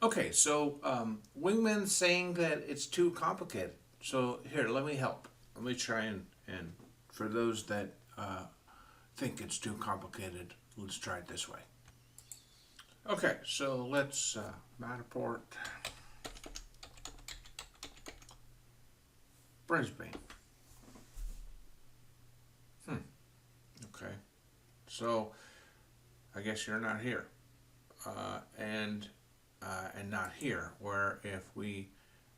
Okay, so Wingman's saying that it's too complicated. So here, let me help. Let me try and for those that think it's too complicated, let's try it this way. Okay, so let's Matterport, Brisbane. Hmm. Okay, so I guess you're not here, and not here. Where if we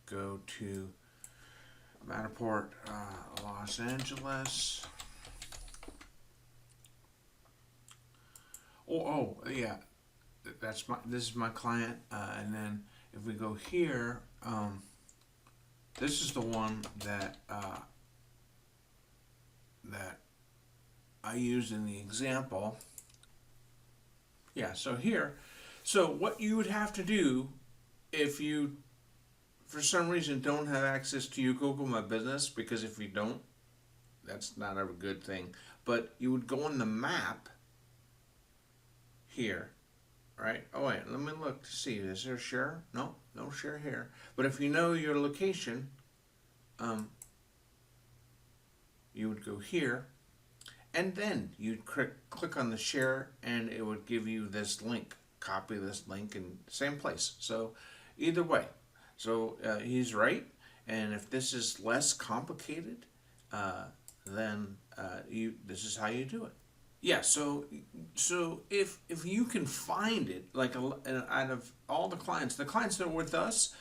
go to Matterport, Los Angeles. Yeah, that's my. This is my client, and then if we go here, this is the one that I used in the example. Yeah, so here, so what you would have to do if you, for some reason, don't have access to your Google My Business, because if you don't, that's not a good thing. But you would go on the map here, right? Oh wait, let me look to see. Is there share? No, no share here. But if you know your location, um, you would go here, and then you'd click on the share, and it would give you this link. Copy this link in the same place. So either way, so he's right. And if this is less complicated, uh, then you this is how you do it. Yeah, so if you can find it, like out of all the clients that are with us,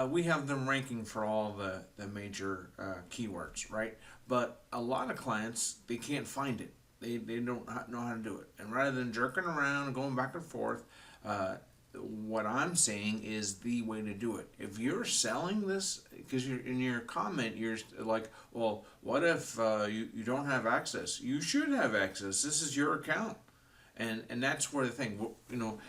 we have them ranking for all the major keywords, right? But a lot of clients, they can't find it. They don't know how to do it. And rather than jerking around and going back and forth, uh, what I'm saying is the way to do it. If you're selling this, because you're in your comment, you're like, well, what if you don't have access? You should have access. This is your account. And that's where the thing,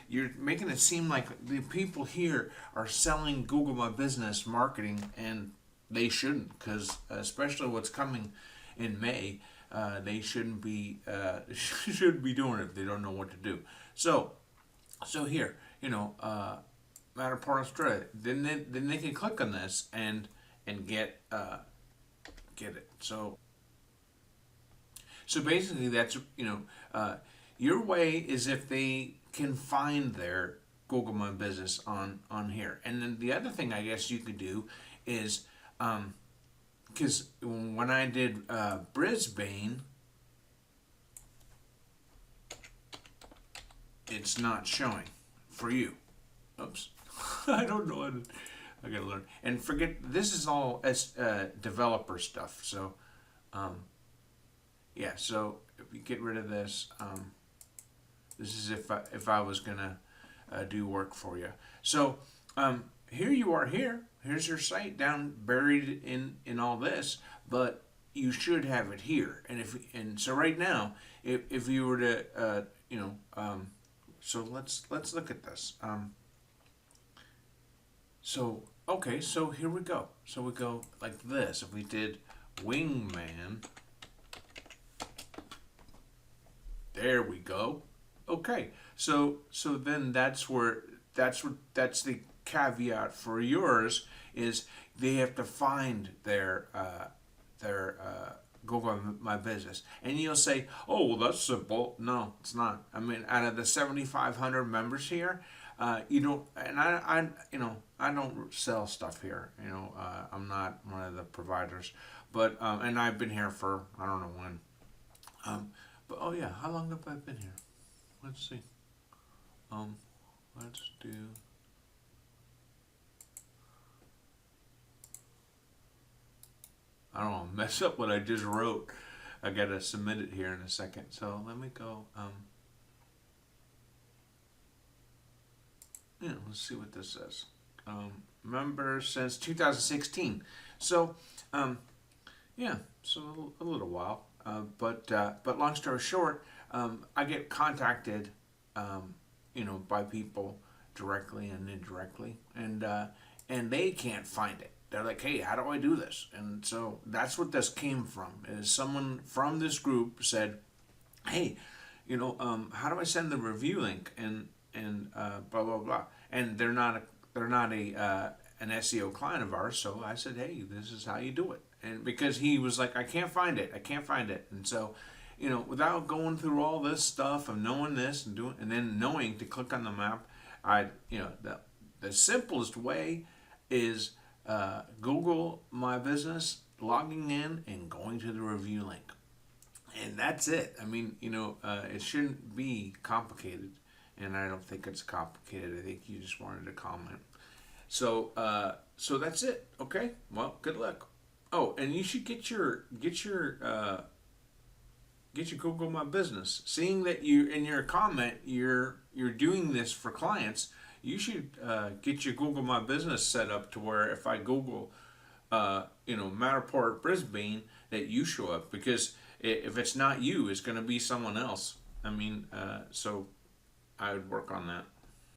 you're making it seem like the people here are selling Google My Business marketing, and they shouldn't, because especially what's coming in May, they shouldn't be should be doing it if they don't know what to do. So here, Matterport Australia. Then they can click on this and get it. So basically, that's your way is if they can find their Google My Business on here. And then the other thing I guess you could do is because when I did Brisbane, it's not showing for you. Oops. I don't know. I gotta learn. And forget, this is all as developer stuff. So, um, yeah. So if you get rid of this, this is if I was gonna do work for you. So, here you are. Here's your site down buried in all this, but you should have it here. And so right now, if you were to so let's look at this. So okay, so here we go. So we go like this. If we did wingman, there we go. Okay, so then that's the caveat for yours is they have to find their Google My Business, and you'll say, "Oh, well, that's simple." No, it's not. I mean, out of the 7,500 members here, you don't, and I don't sell stuff here. I'm not one of the providers, but and I've been here for I don't know when. But oh yeah, how long have I been here? Let's see. Um, let's do. I don't want to mess up what I just wrote. I gotta submit it here in a second. So let me go. Let's see what this says. Members since 2016. So, yeah, so a little while. But long story short, I get contacted, by people directly and indirectly, and they can't find it. They're like, "Hey, how do I do this?" And so that's what this came from. Is someone from this group said, "Hey, how do I send the review link?" And blah blah blah. And they're not. they're not a an SEO client of ours. So I said, hey, this is how you do it. And because he was like, I can't find it, I can't find it. And so, without going through all this stuff of knowing this and doing, and then knowing to click on the map, the simplest way is Google My Business, logging in and going to the review link. And that's it. I mean, it shouldn't be complicated. And I don't think it's complicated. I think you just wanted to comment. So that's it. Okay. Well, good luck. Oh, and you should get your Google My Business. Seeing that you in your comment you're doing this for clients, you should get your Google My Business set up to where if I Google, Matterport, Brisbane, that you show up, because if it's not you, it's going to be someone else. I mean, so I would work on that.